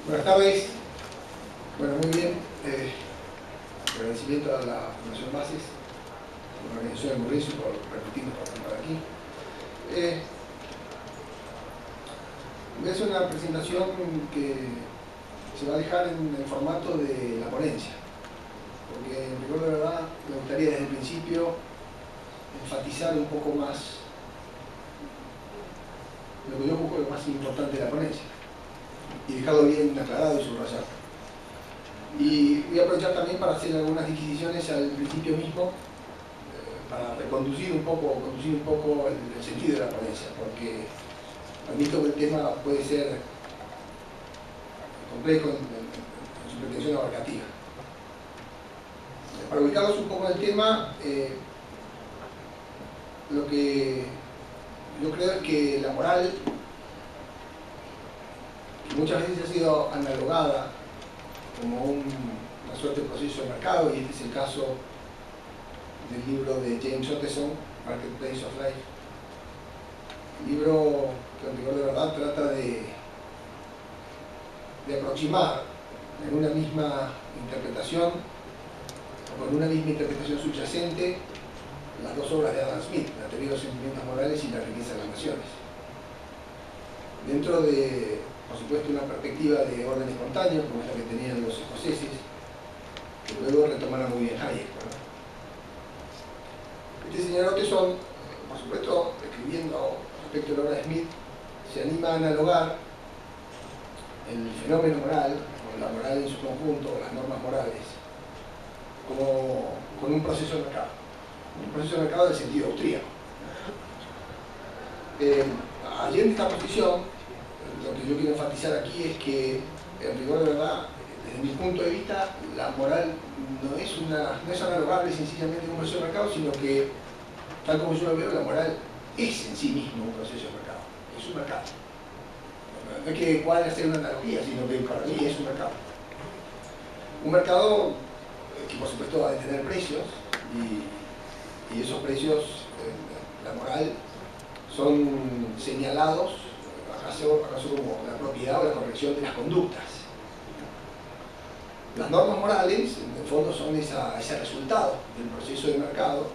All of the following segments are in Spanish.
Buenas tardes. Bueno, muy bien. Agradecimiento a la Fundación Bases, por la organización del Congreso y por permitirnos participar aquí. Voy a hacer una presentación que se va a dejar en el formato de la ponencia, porque en rigor de verdad me gustaría desde el principio enfatizar un poco más lo que yo busco, lo más importante de la ponencia, y dejarlo bien aclarado y subrayado. Y voy a aprovechar también para hacer algunas disquisiciones al principio mismo, para reconducir un poco, conducir un poco el sentido de la ponencia, porque admito que el tema puede ser complejo en su pretensión abarcativa. Para ubicarlos un poco en el tema, lo que yo creo es que la moral, que muchas veces ha sido analogada como una suerte de proceso de mercado, y este es el caso del libro de James Otteson, Marketplace of Life, libro que en rigor de verdad trata de aproximar en una misma interpretación, o con una misma interpretación subyacente, las dos obras de Adam Smith, La teoría de los sentimientos morales y La riqueza de las naciones. Dentro de, por supuesto, una perspectiva de orden espontáneo, como es la que tenían los escoceses, que luego retomará muy bien Hayek, ¿verdad? Este señor Otteson, por supuesto, escribiendo respecto a la obra de Smith, se anima a analogar el fenómeno moral, o la moral en su conjunto, o las normas morales, como con un proceso de mercado. Un proceso de mercado del sentido austríaco. Allí en esta posición, lo que yo quiero enfatizar aquí es que, en rigor de verdad, desde mi punto de vista, la moral no es analogable sencillamente a un proceso de mercado, sino que, tal como yo lo veo, la moral es en sí mismo un proceso de mercado. Es un mercado. No es que cuadre hacer una analogía, sino que para mí es un mercado. Un mercado que, por supuesto, ha de tener precios, y esos precios, la moral, son señalados, acaso como la propiedad o la corrección de las conductas. Las normas morales, en el fondo, son ese resultado del proceso de mercado,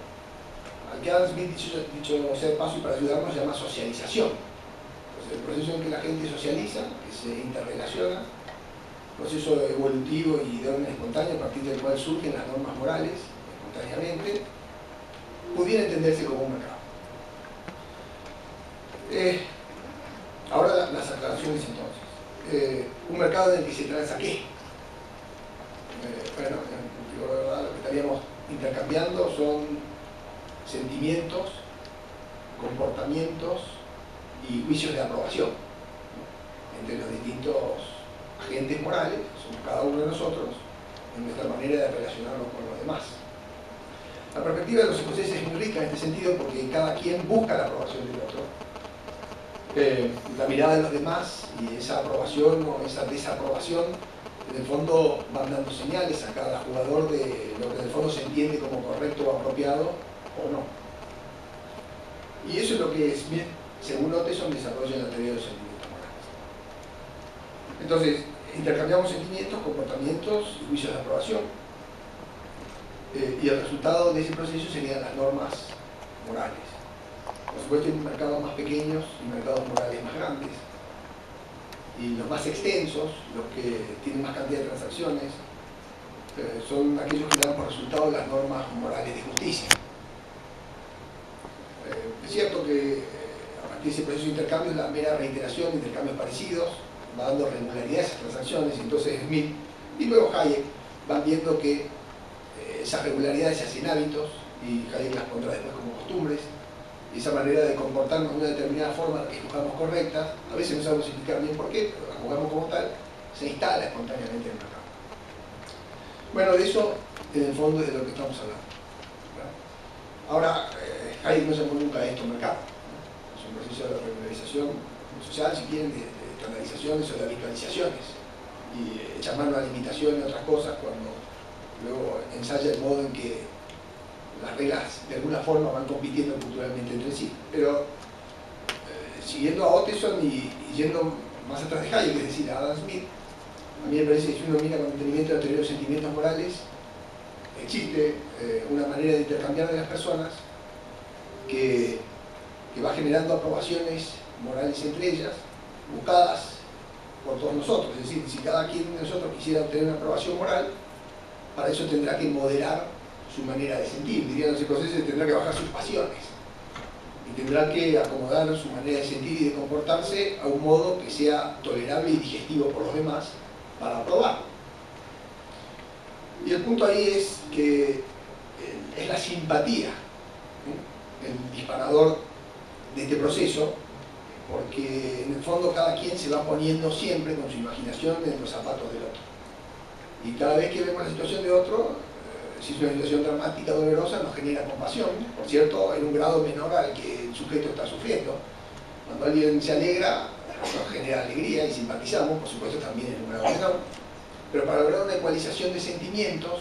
al que Adam Smith, dicho sea de paso y para ayudarnos, llama socialización. Entonces, el proceso en que la gente socializa, que se interrelaciona, proceso evolutivo y de orden espontáneo, a partir del cual surgen las normas morales, espontáneamente, pudiera entenderse como un mercado. Ahora las aclaraciones entonces. Un mercado en el que se transa ¿qué? Bueno, de verdad, lo que estaríamos intercambiando son sentimientos, comportamientos y juicios de aprobación entre los distintos agentes morales, que somos cada uno de nosotros, en nuestra manera de relacionarnos con los demás. La perspectiva de los escoceses es muy rica en este sentido, porque cada quien busca la aprobación del otro. La mirada de los demás y esa aprobación o esa desaprobación, en el fondo van dando señales a cada jugador de lo que en el fondo se entiende como correcto o apropiado o no. Y eso es lo que Smith, según Otteson, desarrolla en la teoría de los sentimientos morales. Entonces, intercambiamos sentimientos, comportamientos y juicios de aprobación, y el resultado de ese proceso serían las normas morales. Por supuesto, hay mercados más pequeños y mercados morales más grandes, y los más extensos, los que tienen más cantidad de transacciones, son aquellos que dan por resultado las normas morales de justicia. Es cierto que a partir de ese proceso de intercambio, la mera reiteración de intercambios parecidos va dando regularidad a esas transacciones, y entonces Smith y luego Hayek van viendo que esas regularidades se hacen hábitos, y Hayek las pondrá después como costumbres, y esa manera de comportarnos de una determinada forma que juzgamos correcta, a veces no sabemos explicar bien por qué, pero la juzgamos como tal, se instala espontáneamente en el mercado. Bueno, de eso en el fondo es de lo que estamos hablando, ¿verdad? Ahora, Hayek no llamó nunca a esto mercado, ¿no? Es un proceso de regularización social, si quieren, de estandarizaciones o de habitualizaciones, y echar mano a limitaciones y otras cosas cuando luego ensaya el modo en que las reglas de alguna forma van compitiendo culturalmente entre sí. Pero siguiendo a Otteson y yendo más atrás de Hayek, es decir, a Adam Smith, A mí me parece que si uno mira con detenimiento la teoría de los sentimientos morales, existe una manera de intercambiar de las personas que va generando aprobaciones morales entre ellas, buscadas por todos nosotros. Es decir, si cada quien de nosotros quisiera obtener una aprobación moral, para eso tendrá que moderar su manera de sentir. Dirían los escoceses, tendrá que bajar sus pasiones y tendrá que acomodar su manera de sentir y de comportarse a un modo que sea tolerable y digestivo por los demás para aprobar. Y el punto ahí es que es la simpatía, ¿sí?, el disparador de este proceso, porque en el fondo cada quien se va poniendo siempre con su imaginación en los zapatos del otro. Y cada vez que vemos la situación de otro, si es una situación dramática, dolorosa, nos genera compasión, por cierto, en un grado menor al que el sujeto está sufriendo. Cuando alguien se alegra, nos genera alegría y simpatizamos, por supuesto también en un grado menor, pero para lograr una ecualización de sentimientos,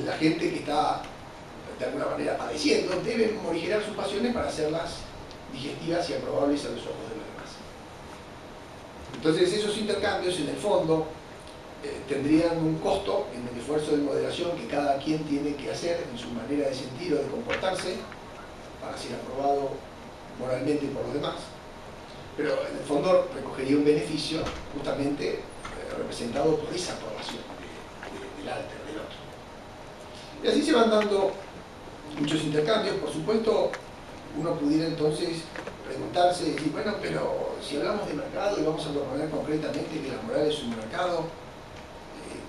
la gente que está de alguna manera padeciendo debe morigerar sus pasiones para hacerlas digestivas y aprobables a los ojos de los demás. Entonces esos intercambios en el fondo tendrían un costo en el esfuerzo de moderación que cada quien tiene que hacer en su manera de sentir o de comportarse para ser aprobado moralmente por los demás, pero en el fondo recogería un beneficio justamente representado por esa aprobación del alter, del otro. Y así se van dando muchos intercambios. Por supuesto, uno pudiera entonces preguntarse, decir, bueno, pero si hablamos de mercado y vamos a proponer concretamente que la moral es un mercado,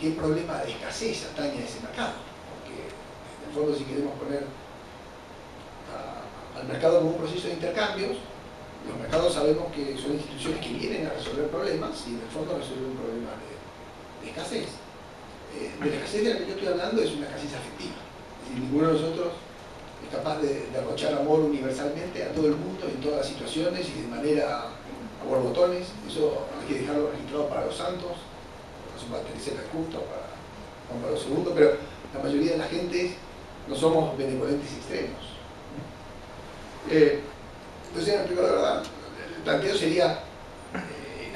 ¿qué problema de escasez atañe a ese mercado? Porque en el fondo, si queremos poner al mercado como un proceso de intercambios, los mercados sabemos que son instituciones que vienen a resolver problemas y en el fondo resuelven un problema de escasez. De la escasez de la que yo estoy hablando es una escasez afectiva. Es decir, ninguno de nosotros es capaz de derrochar amor universalmente a todo el mundo, en todas las situaciones y de manera a borbotones. Eso hay que dejarlo registrado para los santos, para Teresa de Calcuta, para Juan Pablo II, pero la mayoría de la gente no somos benevolentes extremos. Entonces, en primer lugar, el planteo sería,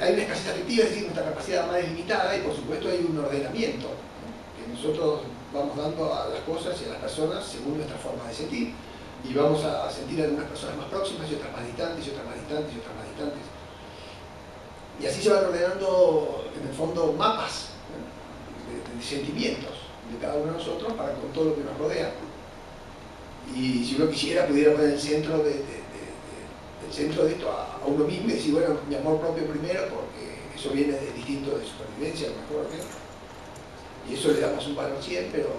hay una escasez afectiva, es decir, nuestra capacidad más es limitada y por supuesto hay un ordenamiento, ¿no?, que nosotros vamos dando a las cosas y a las personas según nuestra forma de sentir, y vamos a sentir a algunas personas más próximas y otras más distantes, y otras más distantes, y otras más distantes. Y así se van ordenando, en el fondo, mapas, ¿no?, de sentimientos de cada uno de nosotros para con todo lo que nos rodea. Y si uno quisiera, pudiera poner el centro del centro de esto a uno mismo y decir, bueno, mi amor propio primero, porque eso viene del instinto de supervivencia, a lo mejor, ¿no? Y eso le damos un valor 100, pero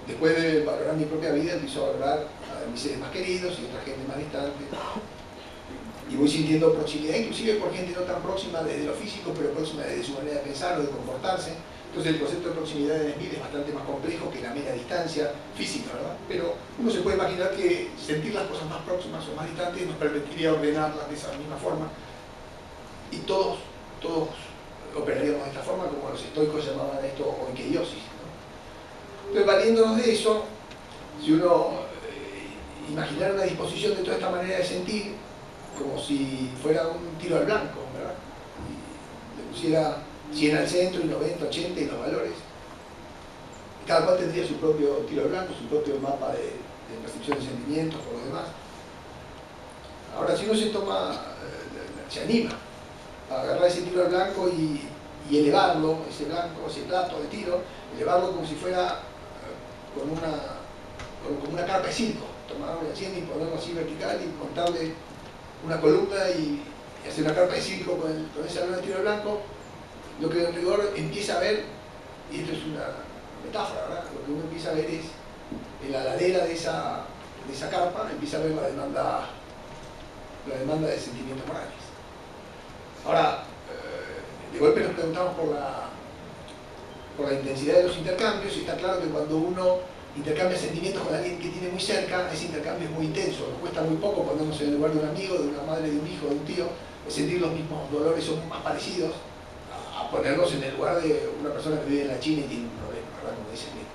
después de valorar mi propia vida, empiezo a valorar a mis seres más queridos y otra gente más distante. Y voy sintiendo proximidad, inclusive por gente no tan próxima desde lo físico, pero próxima desde su manera de pensar o de comportarse. Entonces el concepto de proximidad en Smith es bastante más complejo que la mera distancia física, ¿verdad? Pero uno se puede imaginar que sentir las cosas más próximas o más distantes nos permitiría ordenarlas de esa misma forma. Y todos operaríamos de esta forma, como los estoicos llamaban esto oikeiosis, ¿no? Entonces, valiéndonos de eso, si uno imaginara una disposición de toda esta manera de sentir, como si fuera un tiro al blanco, ¿verdad? Y le pusiera 100 al centro y 90, 80 y los valores. Cada cual tendría su propio tiro al blanco, su propio mapa de percepción de sentimientos por los demás. Ahora, si uno se anima a agarrar ese tiro al blanco y elevarlo, ese blanco, ese plato de tiro, elevarlo como si fuera como una carpa de circo, tomar una hacienda y ponerlo así vertical y montarle una columna y hacer una carpa de circo con ese balón de tiro al blanco. Lo que en rigor empieza a ver, y esto es una metáfora, ¿verdad?, lo que uno empieza a ver es en la ladera de esa carpa, empieza a ver la demanda de sentimientos morales. Ahora, de golpe nos preguntamos por la intensidad de los intercambios, y está claro que cuando uno intercambia sentimientos con alguien que tiene muy cerca, ese intercambio es muy intenso, nos cuesta muy poco ponernos en el lugar de un amigo, de una madre, de un hijo, de un tío, sentir los mismos dolores o más parecidos a ponernos en el lugar de una persona que vive en la China y tiene un problema, ¿verdad?, como dicen bien.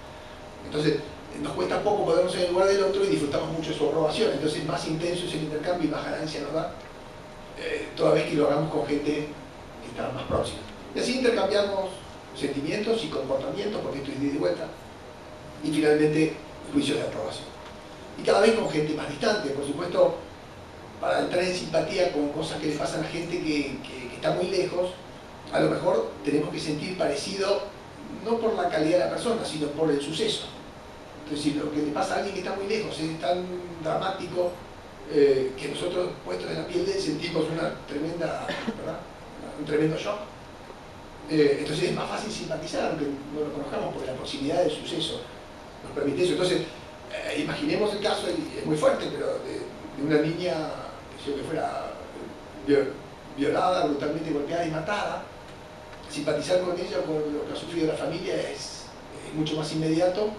Entonces, nos cuesta poco ponernos en el lugar del otro y disfrutamos mucho de su aprobación, entonces más intenso es el intercambio y más ganancia nos da, toda vez que lo hagamos con gente que está más próxima. Y así intercambiamos sentimientos y comportamientos, porque esto es de ida y vuelta, y finalmente juicios de aprobación. Y cada vez con gente más distante, por supuesto, para entrar en simpatía con cosas que le pasan a gente que está muy lejos, a lo mejor tenemos que sentir parecido, no por la calidad de la persona, sino por el suceso. Es decir, lo que le pasa a alguien que está muy lejos es tan dramático que nosotros, puestos en la piel de él, sentimos una tremenda, ¿verdad? Un tremendo shock. Entonces es más fácil simpatizar, aunque no lo conozcamos, porque la proximidad del suceso nos permite eso. Entonces, imaginemos el caso, y es muy fuerte, pero de una niña que fuera violada, brutalmente golpeada y matada. Simpatizar con ella, con lo que ha sufrido la familia, es mucho más inmediato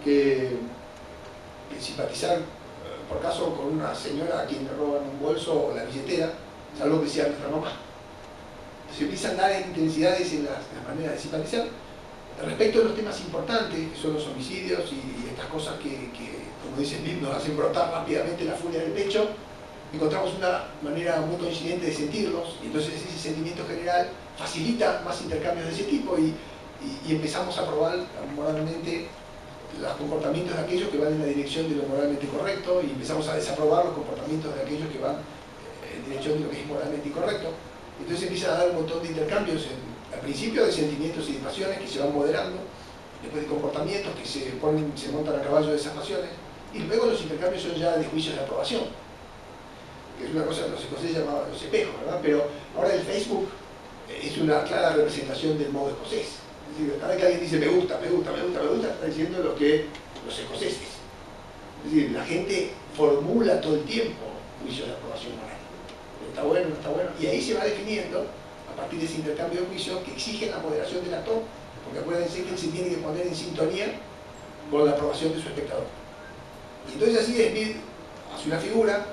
que simpatizar, por caso, con una señora a quien le roban un bolso o la billetera, salvo que sea nuestra mamá. Se empiezan a dar intensidades en las maneras de simpatizar. Respecto a los temas importantes, que son los homicidios y estas cosas que como dice Smith, nos hacen brotar rápidamente la furia del pecho, encontramos una manera muy coincidente de sentirlos, y entonces ese sentimiento general facilita más intercambios de ese tipo y empezamos a probar moralmente los comportamientos de aquellos que van en la dirección de lo moralmente correcto, y empezamos a desaprobar los comportamientos de aquellos que van en dirección de lo que es moralmente incorrecto. Entonces empiezan a dar un montón de intercambios, al principio de sentimientos y de pasiones que se van moderando, después de comportamientos que se montan a caballo de esas pasiones, y luego los intercambios son ya de juicios de aprobación, que es una cosa que los escoceses llamaban los espejos, ¿verdad? Pero ahora el Facebook es una clara representación del modo escocés. Es decir, cada vez que alguien dice me gusta, me gusta, me gusta, me gusta, está diciendo lo que los escoceses. Es decir, la gente formula todo el tiempo juicios de aprobación moral. Está bueno, no está bueno, y ahí se va definiendo, a partir de ese intercambio de juicios, que exigen la moderación del actor, porque acuérdense que él se tiene que poner en sintonía con la aprobación de su espectador. Y entonces así Smith hace una figura,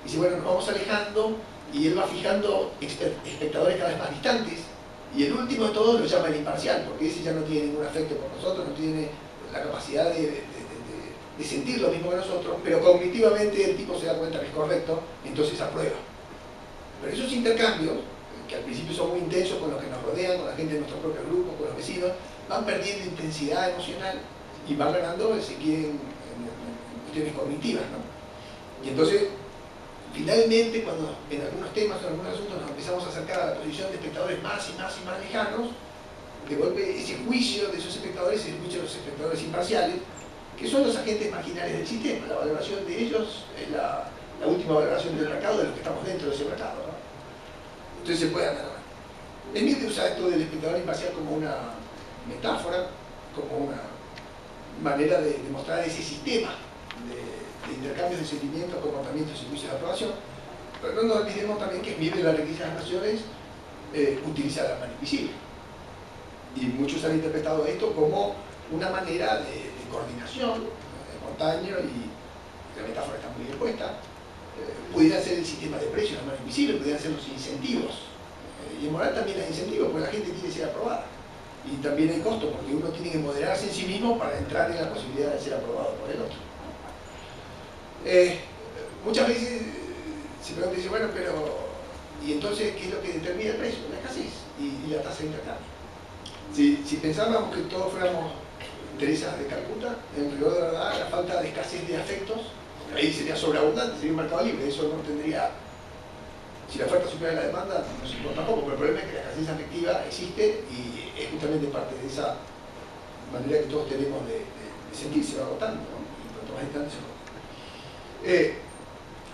dice, bueno, nos vamos alejando, y él va fijando espectadores cada vez más distantes, y el último de todos lo llama el imparcial, porque ese ya no tiene ningún afecto por nosotros, no tiene la capacidad de sentir lo mismo que nosotros, pero cognitivamente el tipo se da cuenta que es correcto, entonces aprueba. Pero esos intercambios, que al principio son muy intensos con los que nos rodean, con la gente de nuestro propio grupo, con los vecinos, van perdiendo intensidad emocional y van ganando, si quieren, en cuestiones cognitivas, ¿no? Y entonces, finalmente, cuando en algunos temas o en algunos asuntos nos empezamos a acercar a la posición de espectadores más y más y más lejanos, de golpe ese juicio de esos espectadores es el juicio de los espectadores imparciales, que son los agentes marginales del sistema. La valoración de ellos es la última valoración del mercado, de los que estamos dentro de ese mercado, ¿no? Entonces se puede andar. Smith usa esto del espectador imparcial como una metáfora, como una manera de demostrar ese sistema de intercambios de sentimientos, comportamientos y juicios de aprobación. Pero no nos olvidemos también que Smith en la riqueza de las naciones utiliza la mano invisible. Y muchos han interpretado esto como una manera de coordinación espontánea, y la metáfora está muy bien puesta. Pudiera ser el sistema de precios, la mano invisible, pudieran ser los incentivos. Y en moral también hay incentivos, porque la gente quiere ser aprobada. Y también hay costo, porque uno tiene que moderarse en sí mismo para entrar en la posibilidad de ser aprobado por el otro. Muchas veces se pregunta y dice, bueno, pero ¿y entonces qué es lo que determina el precio? La escasez y la tasa de intercambio. Si pensábamos que todos fuéramos Teresa de Calcuta, en rigor de verdad, la falta de escasez de afectos, ahí sería sobreabundante, sería un mercado libre, eso no tendría... Si la oferta supera la demanda, no nos importa poco, pero el problema es que la escasez afectiva existe y es justamente parte de esa manera que todos tenemos de sentirse, va agotando, ¿no? Y cuanto más distante se agota.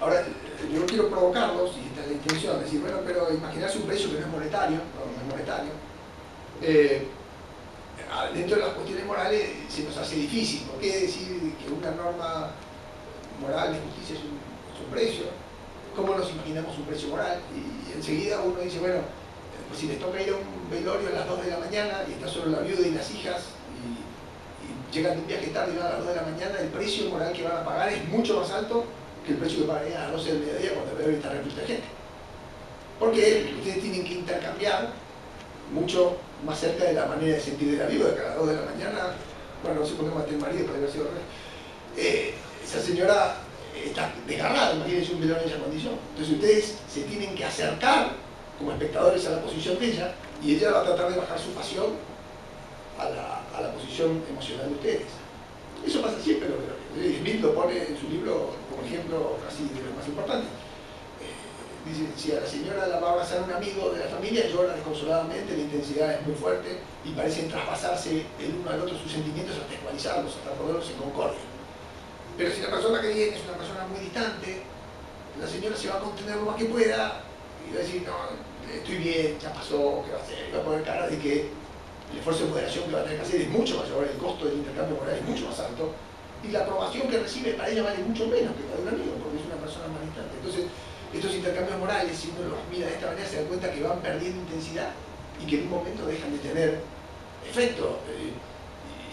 Ahora, yo no quiero provocarlos, y esta es la intención, decir, bueno, pero imaginarse un precio que no es monetario, dentro de las cuestiones morales se nos hace difícil. ¿Por qué decir que una norma moral de justicia es un precio? ¿Cómo nos imaginamos un precio moral? Y enseguida uno dice, bueno, pues si les toca ir a un velorio a las 2 de la mañana y está solo la viuda y las hijas y llegan de un viaje tarde y van a las 2 de la mañana, el precio moral que van a pagar es mucho más alto que el precio que pagarían a las 12 del mediodía cuando el velorio está repleto de gente. Porque ustedes tienen que intercambiar mucho más cerca de la manera de sentir de la viuda, que a las 2 de la mañana, bueno, no sé por qué maté el marido, podría haber sido al revés. Esa señora está desgarrada, imagínense un velorio en esa condición. Entonces ustedes se tienen que acercar como espectadores a la posición de ella y ella va a tratar de bajar su pasión a la posición emocional de ustedes. Eso pasa siempre, Smith lo pone en su libro como ejemplo casi de lo más importante. Dice, si a la señora la va a abrazar un amigo de la familia, llora desconsoladamente, la intensidad es muy fuerte y parecen traspasarse el uno al otro sus sentimientos hasta ecualizarlos, hasta ponerlos en concordia. Pero si la persona que viene es una persona muy distante, la señora se va a contener lo más que pueda y va a decir, no, estoy bien, ya pasó, ¿qué va a hacer? Y va a poner cara de que el esfuerzo de moderación que va a tener que hacer es mucho mayor, el costo del intercambio moral es mucho más alto, y la aprobación que recibe para ella vale mucho menos que la de un amigo, porque es una persona más distante. Entonces, estos intercambios morales, si uno los mira de esta manera, se da cuenta que van perdiendo intensidad y que en un momento dejan de tener efecto.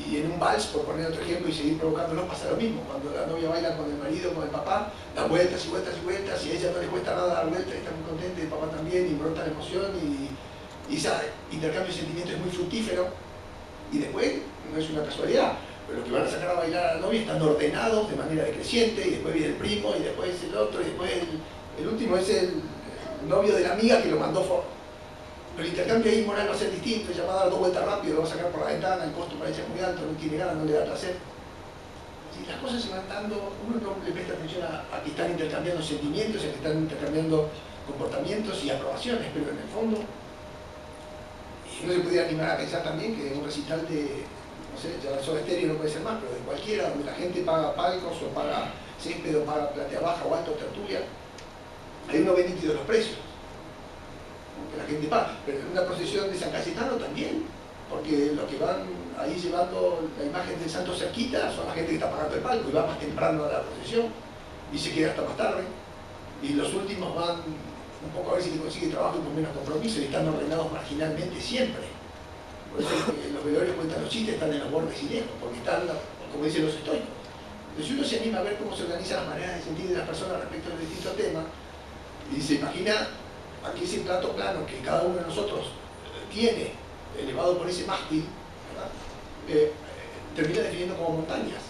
Y en un vals, por poner otro ejemplo y seguir provocándolo, pasa lo mismo. Cuando la novia baila con el marido, con el papá, da vueltas y vueltas y vueltas, y a ella no le cuesta nada dar vueltas, está muy contenta, y el papá también, y brota la emoción, y ese intercambio de sentimientos es muy fructífero. Y después, no es una casualidad, pero los que van a sacar a bailar a la novia están ordenados de manera decreciente, y después viene el primo, y después el otro, y después el último es el novio de la amiga que lo mandó for. Pero el intercambio ahí moral va a ser distinto, ella va a dar 2 vueltas rápido, lo va a sacar por la ventana, el costo para ella es muy alto, no tiene ganas, no le da placer. Si las cosas se van dando, uno no le presta atención a que están intercambiando sentimientos, a que están intercambiando comportamientos y aprobaciones, pero en el fondo, y uno se pudiera animar a pensar también que un recital de, no sé, ya Soda Stereo no puede ser más, pero de cualquiera, donde la gente paga palcos o paga césped o paga platea baja o alto tertulia, ahí uno ve nítidos los precios que la gente paga, pero en una procesión de San Cayetano también, porque los que van ahí llevando la imagen del santo cerquita son la gente que está pagando el palco y va más temprano a la procesión y se queda hasta más tarde, y los últimos van un poco a ver si le consigue trabajo y con menos compromiso, y están ordenados marginalmente siempre. Por eso los velorios cuentan los chistes, están en los bordes y lejos, porque están, como dicen los estoicos. Entonces, si uno se anima a ver cómo se organizan las maneras de sentir de las personas respecto a los distintos temas, y se imagina aquí ese plato plano que cada uno de nosotros tiene, elevado por ese mástil, termina definiendo como montañas.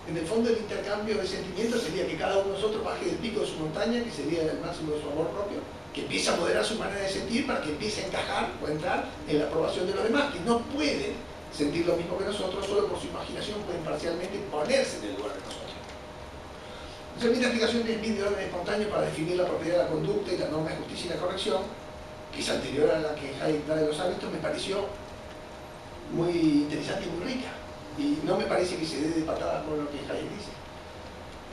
En el fondo, el intercambio de sentimientos sería que cada uno de nosotros baje del pico de su montaña, que sería el máximo de su amor propio, que empiece a moderar su manera de sentir para que empiece a encajar o entrar en la aprobación de los demás, que no pueden sentir lo mismo que nosotros, solo por su imaginación pueden parcialmente ponerse en el lugar de nosotros. Entonces, mi explicación de Smith de orden espontáneo para definir la propiedad de la conducta y la norma de justicia y la corrección, que es anterior a la que Hayek da de los hábitos, me pareció muy interesante y muy rica. Y no me parece que se dé de patada con lo que Hayek dice.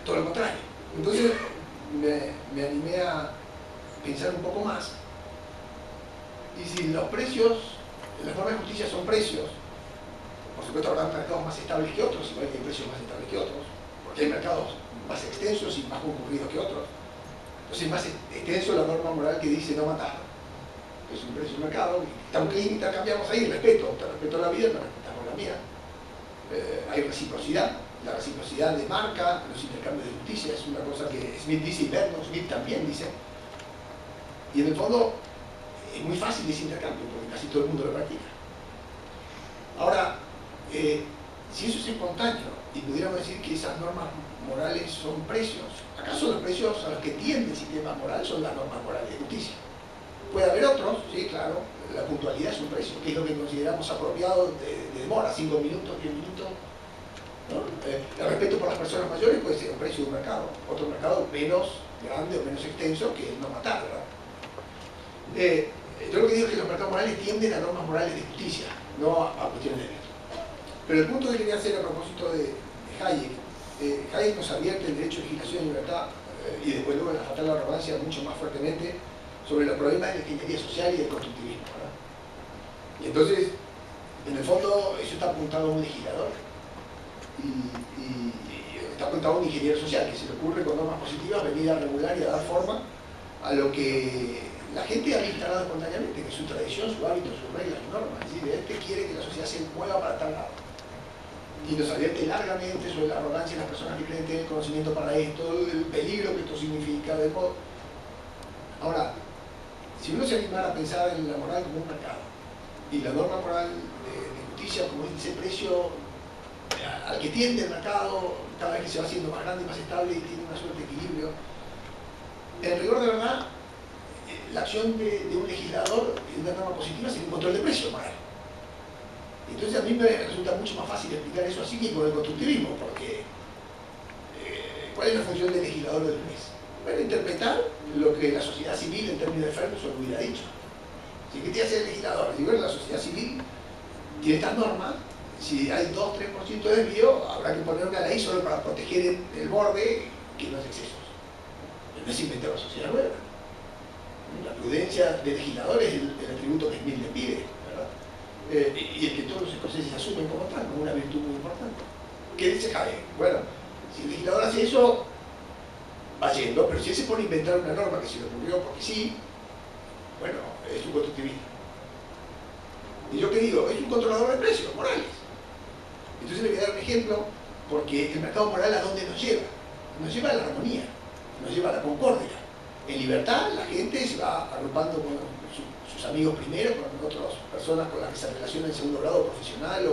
Todo lo contrario. Entonces, me animé a pensar un poco más. Y si los precios, las normas de justicia son precios, por supuesto habrá mercados más estables que otros, igual que hay precios más estables que otros, porque hay mercados más extensos y más concurridos que otros. Entonces es más extenso la norma moral que dice no matar, que es un precio de mercado, y intercambiamos ahí respeto, te respeto la vida, te respetamos la mía. Hay reciprocidad, la reciprocidad de marca, los intercambios de justicia, es una cosa que Smith dice y Vernon Smith también dice. Y en el fondo es muy fácil ese intercambio, porque casi todo el mundo lo practica. Ahora, si eso es espontáneo y pudiéramos decir que esas normas morales son precios, ¿acaso los precios a los que tiende el sistema moral son las normas morales de justicia? Puede haber otros, sí, claro, la puntualidad es un precio, que es lo que consideramos apropiado de demora, 5 minutos, 10 minutos. ¿No? El respeto por las personas mayores puede ser un precio de un mercado, otro mercado menos grande o menos extenso que el no matar, ¿verdad? Yo lo que digo es que los mercados morales tienden a normas morales de justicia, no a cuestiones de derecho. Pero el punto que quería hacer a propósito de Hayek, Hayek nos advierte el derecho de legislación y libertad, y después luego en la fatal arrogancia mucho más fuertemente, sobre los problemas de la ingeniería social y del constructivismo, ¿verdad? Y entonces, en el fondo, eso está apuntado a un legislador y está apuntado a un ingeniero social que se le ocurre con normas positivas venir a regular y a dar forma a lo que la gente ha instalado espontáneamente, que es su tradición, su hábito, sus reglas, sus normas. Es decir, este quiere que la sociedad se mueva para tal lado. Y nos advierte largamente sobre la arrogancia de las personas que creen tener conocimiento para esto, el peligro que esto significa, del modo. Ahora, si uno se animara a pensar en la moral como un mercado y la norma moral de justicia como ese precio al que tiende el mercado cada vez que se va haciendo más grande y más estable y tiene una suerte de equilibrio, en rigor de verdad la acción de un legislador en una norma positiva sería un control de precios moral. Entonces a mí me resulta mucho más fácil explicar eso así que con el constructivismo, porque ¿cuál es la función del legislador del juez? Bueno, interpretar lo que la sociedad civil en términos de Ferguson hubiera dicho. Si ¿qué te hace el legislador? Si bueno, la sociedad civil tiene estas normas, si hay 2-3% de desvío, habrá que poner una ley solo para proteger el borde que no es excesos. No es inventar una sociedad nueva. La prudencia del legislador es el atributo que Smith le pide, ¿verdad? Y el que todos los escoceses asumen como tal, como una virtud muy importante. ¿Qué dice Javier? Bueno, si el legislador hace eso, va yendo, pero si él se pone a inventar una norma que se le ocurrió porque sí, bueno, es un constructivista. Y yo qué digo, es un controlador de precios morales. Entonces le voy a dar un ejemplo, porque el mercado moral ¿a dónde nos lleva? Nos lleva a la armonía, nos lleva a la concordia. En libertad la gente se va agrupando con sus amigos primero, con otras personas con las que se relaciona en segundo grado profesional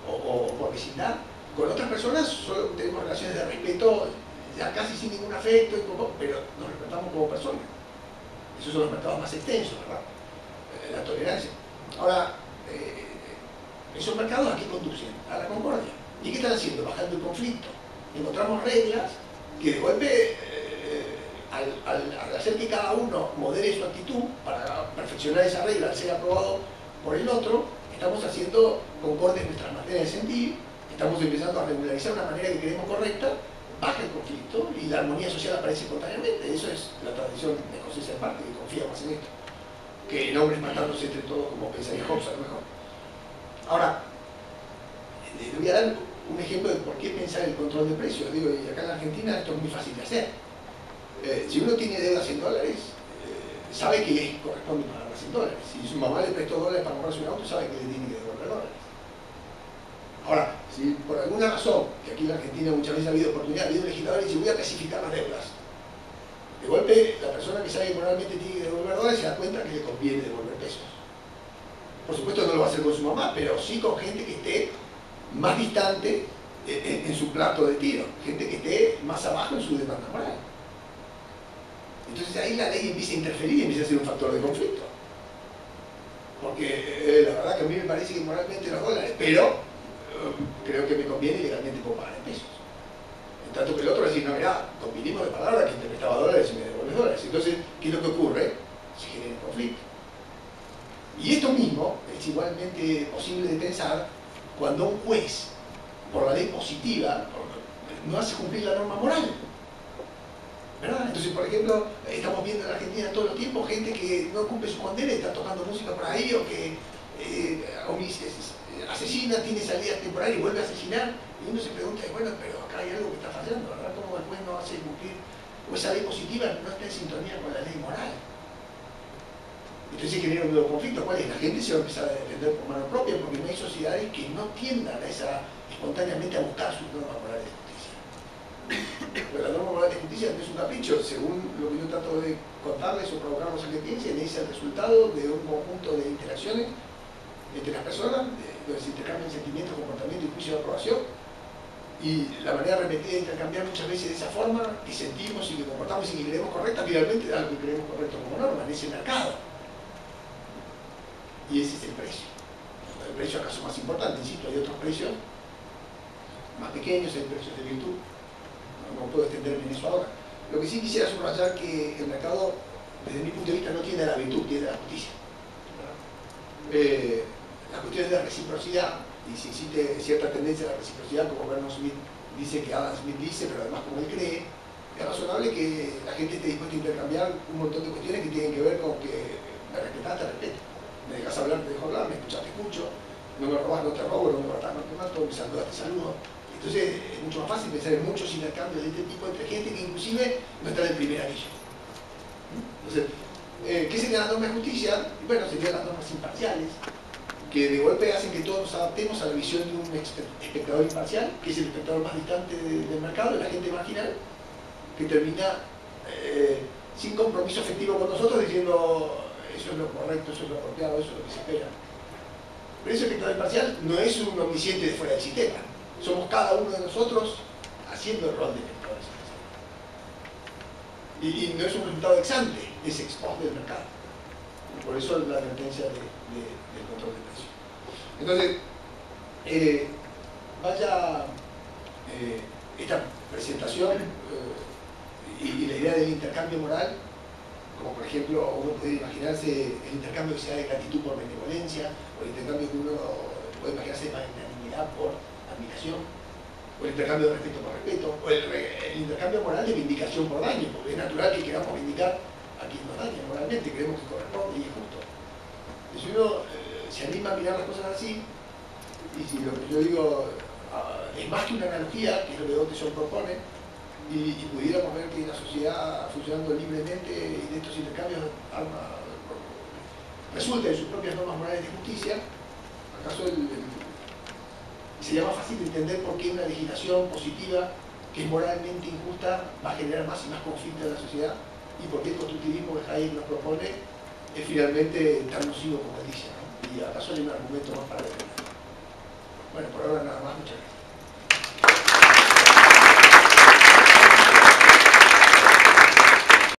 o por vecindad. Con otras personas solo tenemos relaciones de respeto, ya casi sin ningún afecto, pero nos respetamos como personas. Esos son los mercados más extensos, ¿verdad? La tolerancia. Ahora, esos mercados ¿a qué conducen? A la concordia. ¿Y qué están haciendo? Bajando el conflicto. Encontramos reglas que de golpe, al hacer que cada uno modere su actitud para perfeccionar esa regla, al ser aprobado por el otro, estamos haciendo concordia en nuestras materias de sentir, estamos empezando a regularizar una manera que creemos correcta, baja el conflicto y la armonía social aparece espontáneamente. Eso es la tradición escocesa en parte, que confía más en esto que en hombres matándose entre todos, como pensaría Hobbes a lo mejor. Ahora, le voy a dar un ejemplo de por qué pensar el control de precios. Digo, y acá en la Argentina esto es muy fácil de hacer. Si uno tiene deudas en dólares, sabe que corresponde pagarlas en dólares. Si su mamá le prestó dólares para comprarse un auto, sabe que le tiene que devolver dólares. Ahora, si por alguna razón, que aquí en la Argentina muchas veces ha habido oportunidad, ha habido un legislador y dice voy a clasificar las deudas. De golpe, la persona que sabe que moralmente tiene que devolver dólares se da cuenta que le conviene devolver pesos. Por supuesto no lo va a hacer con su mamá, pero sí con gente que esté más distante en su plato de tiro, gente que esté más abajo en su demanda moral. Entonces ahí la ley empieza a interferir y empieza a ser un factor de conflicto. Porque la verdad que a mí me parece que moralmente los dólares, pero creo que me conviene y legalmente puedo pagar en pesos. En tanto que el otro va a decir, no, mirá, convinimos de palabra que te prestaba dólares y me devuelves dólares. Entonces, ¿qué es lo que ocurre? Se genera un conflicto. Y esto mismo es igualmente posible de pensar cuando un juez, por la ley positiva, no hace cumplir la norma moral. ¿Verdad? Entonces, por ejemplo, estamos viendo en la Argentina todo el tiempo gente que no cumple su condena y está tocando música por ahí, o que asesina, tiene salida temporal y vuelve a asesinar, y uno se pregunta, bueno, pero acá hay algo que está fallando, ¿verdad? ¿Cómo el juez no hace cumplir? O esa ley positiva no está en sintonía con la ley moral. Entonces se genera un nuevo conflicto. ¿Cuál es? La gente se va a empezar a defender por mano propia porque no hay sociedades que no tiendan a espontáneamente a buscar sus normas morales de justicia. Pero la norma moral de justicia no es un capricho, según lo que yo trato de contarles o provocarlos a que piensen, es el resultado de un conjunto de interacciones entre las personas, donde se intercambian sentimientos, comportamiento y juicio de aprobación, y la manera repetida de intercambiar muchas veces de esa forma que sentimos y que comportamos y que creemos correcta, finalmente da lo que creemos correcto como norma en ese mercado. Y ese es el precio. El precio acaso más importante, insisto, hay otros precios más pequeños, hay precios de virtud. No puedo extenderme en eso ahora. Lo que sí quisiera subrayar que el mercado, desde mi punto de vista, no tiene la virtud, tiene la justicia. Las cuestiones de la reciprocidad, y si existe cierta tendencia a la reciprocidad, como Vernon Smith dice que Adam Smith dice, pero además como él cree, es razonable que la gente esté dispuesta a intercambiar un montón de cuestiones que tienen que ver con que me respetas, te respeto. Me dejas hablar, te dejo hablar, me escuchas, te escucho, no me robas, no te robo, no me matas, no te mato, me saludas, te saludo. Entonces es mucho más fácil pensar en muchos intercambios de este tipo entre gente que inclusive no está en el primer anillo. Entonces, ¿qué serían las normas de justicia? Bueno, serían las normas imparciales, que de golpe hacen que todos nos adaptemos a la visión de un espectador imparcial, que es el espectador más distante del mercado, de la gente marginal, que termina sin compromiso efectivo con nosotros diciendo eso es lo correcto, eso es lo apropiado, eso es lo que se espera. Pero ese espectador imparcial no es un omnisciente de fuera del sistema. Somos cada uno de nosotros haciendo el rol de espectadores. Y no es un resultado ex ante. es ex post del mercado. Por eso la advertencia del control de precios. Entonces, esta presentación y la idea del intercambio moral, como por ejemplo uno puede imaginarse el intercambio que se da de gratitud por benevolencia, o el intercambio que uno puede imaginarse de magnanimidad por admiración, o el intercambio de respeto por respeto, o el intercambio moral de vindicación por daño, porque es natural que queramos vindicar a quien nos daña moralmente, creemos que corresponde y es justo. Y si uno se anima a mirar las cosas así, y si lo que yo digo es más que una analogía, que es lo que Donteson propone, y pudiéramos ver que la sociedad funcionando libremente y de estos intercambios resulta en sus propias normas morales de justicia, acaso sería más fácil de entender por qué una legislación positiva que es moralmente injusta va a generar más y más conflicto en la sociedad, y por qué el constructivismo que Hayek nos propone es finalmente tan nocivo como él dice, ¿no? Y acaso hay un argumento más para determinar. Bueno, por ahora nada más, muchas gracias.